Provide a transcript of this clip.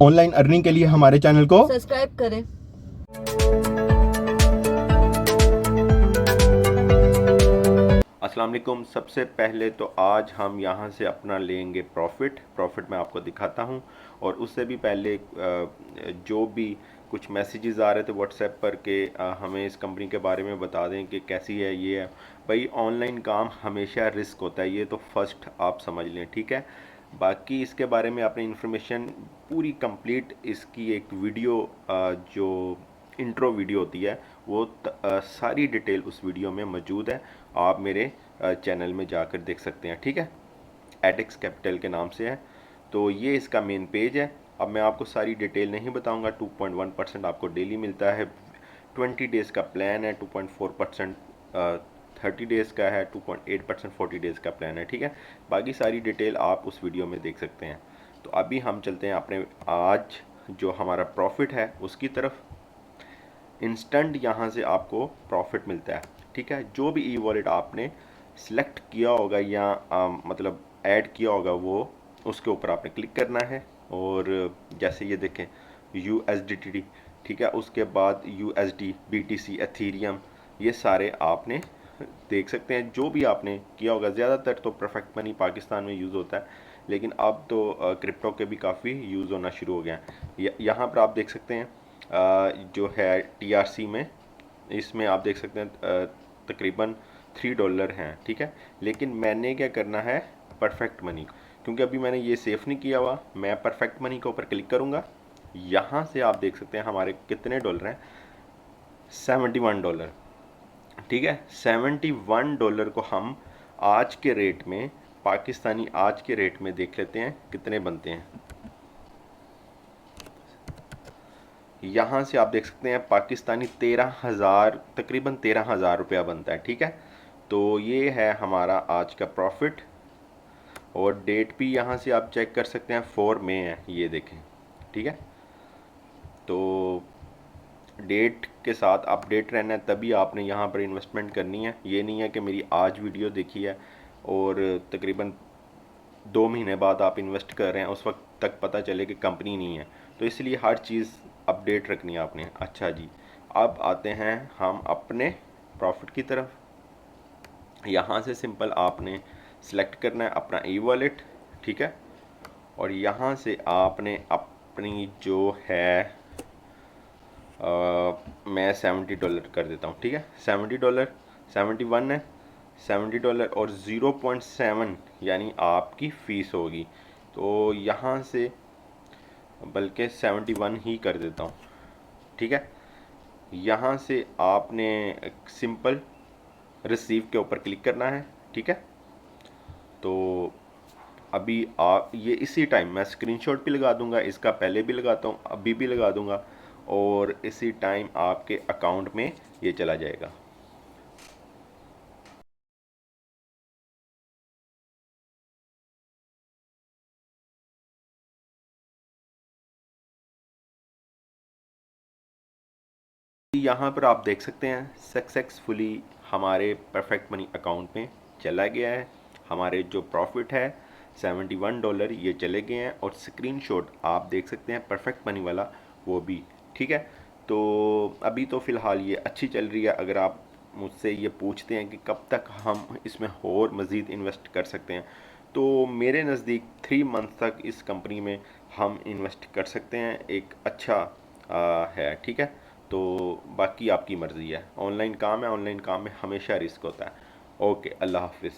Online earning के लिए हमारे चैनल को सब्सक्राइब करें। अस्सलाम वालेकुम। सबसे पहले तो आज हम यहाँ से अपना लेंगे प्रॉफिट मैं आपको दिखाता हूँ। और उससे भी पहले जो भी कुछ मैसेजेस आ रहे थे व्हाट्सएप पर के हमें इस कंपनी के बारे में बता दें कि कैसी है। ये है भाई, ऑनलाइन काम हमेशा रिस्क होता है, ये तो फर्स्ट आप समझ लें, ठीक है। बाकी इसके बारे में आपने इन्फॉर्मेशन पूरी कंप्लीट, इसकी एक वीडियो जो इंट्रो वीडियो होती है वो सारी डिटेल उस वीडियो में मौजूद है। आप मेरे चैनल में जाकर देख सकते हैं, ठीक है। एटेक्स कैपिटल के नाम से है। तो ये इसका मेन पेज है। अब मैं आपको सारी डिटेल नहीं बताऊंगा। 2.1% आपको डेली मिलता है। 20 डेज़ का प्लान है। 2.4% 30 डेज़ का है। 2.8% 40 डेज़ का प्लान है, ठीक है। बाकी सारी डिटेल आप उस वीडियो में देख सकते हैं। तो अभी हम चलते हैं अपने आज जो हमारा प्रॉफिट है उसकी तरफ। इंस्टेंट यहाँ से आपको प्रॉफिट मिलता है, ठीक है। जो भी ई वॉलेट आपने सिलेक्ट किया होगा या मतलब ऐड किया होगा, वो उसके ऊपर आपने क्लिक करना है। और जैसे ये देखें USDT, ठीक है। उसके बाद USD, BTC, एथीरियम, ये सारे आपने देख सकते हैं। जो भी आपने किया होगा, ज़्यादातर तो परफेक्ट मनी पाकिस्तान में यूज़ होता है, लेकिन अब तो क्रिप्टो के भी काफ़ी यूज़ होना शुरू हो गया है। यहाँ पर आप देख सकते हैं जो है TRC में, इसमें आप देख सकते हैं तकरीबन $3 हैं, ठीक है। लेकिन मैंने क्या करना है, परफेक्ट मनी, क्योंकि अभी मैंने ये सेफ नहीं किया हुआ, मैं परफेक्ट मनी के ऊपर क्लिक करूँगा। यहाँ से आप देख सकते हैं हमारे कितने डॉलर हैं, $71, ठीक है। $71 को हम आज के रेट में, पाकिस्तानी आज के रेट में देख लेते हैं कितने बनते हैं। यहाँ से आप देख सकते हैं पाकिस्तानी 13,000, तकरीबन 13,000 रुपया बनता है, ठीक है। तो ये है हमारा आज का प्रॉफिट। और डेट भी यहाँ से आप चेक कर सकते हैं, 4 मई है, ये देखें, ठीक है। तो डेट के साथ अपडेट रहना है, तभी आपने यहाँ पर इन्वेस्टमेंट करनी है। ये नहीं है कि मेरी आज वीडियो देखी है और तकरीबन 2 महीने बाद आप इन्वेस्ट कर रहे हैं, उस वक्त तक पता चले कि कंपनी नहीं है। तो इसलिए हर चीज़ अपडेट रखनी है आपने। अच्छा जी, अब आते हैं हम अपने प्रॉफिट की तरफ। यहाँ से सिंपल आपने सेलेक्ट करना है अपना ई वॉलेट, ठीक है। और यहाँ से आपने अपनी जो है मैं $70 कर देता हूँ, ठीक है। $70, 71 है, $70 और 0.7 यानी आपकी फ़ीस होगी। तो यहाँ से बल्कि 71 ही कर देता हूँ, ठीक है। यहाँ से आपने सिंपल रिसीव के ऊपर क्लिक करना है, ठीक है। तो अभी आप ये इसी टाइम मैं स्क्रीनशॉट भी लगा दूंगा, इसका पहले भी लगाता हूँ, अभी भी लगा दूंगा, और इसी टाइम आपके अकाउंट में ये चला जाएगा। यहाँ पर आप देख सकते हैं सक्सेसफुली हमारे परफेक्ट मनी अकाउंट में चला गया है। हमारे जो प्रॉफिट है $71 ये चले गए हैं। और स्क्रीनशॉट आप देख सकते हैं परफेक्ट मनी वाला, वो भी, ठीक है। तो अभी तो फ़िलहाल ये अच्छी चल रही है। अगर आप मुझसे ये पूछते हैं कि कब तक हम इसमें और मज़ीद इन्वेस्ट कर सकते हैं, तो मेरे नज़दीक 3 मंथ तक इस कंपनी में हम इन्वेस्ट कर सकते हैं। एक अच्छा है, ठीक है। तो बाकी आपकी मर्ज़ी है। ऑनलाइन काम है, ऑनलाइन काम में हमेशा रिस्क होता है। ओके, अल्लाह हाफिज़।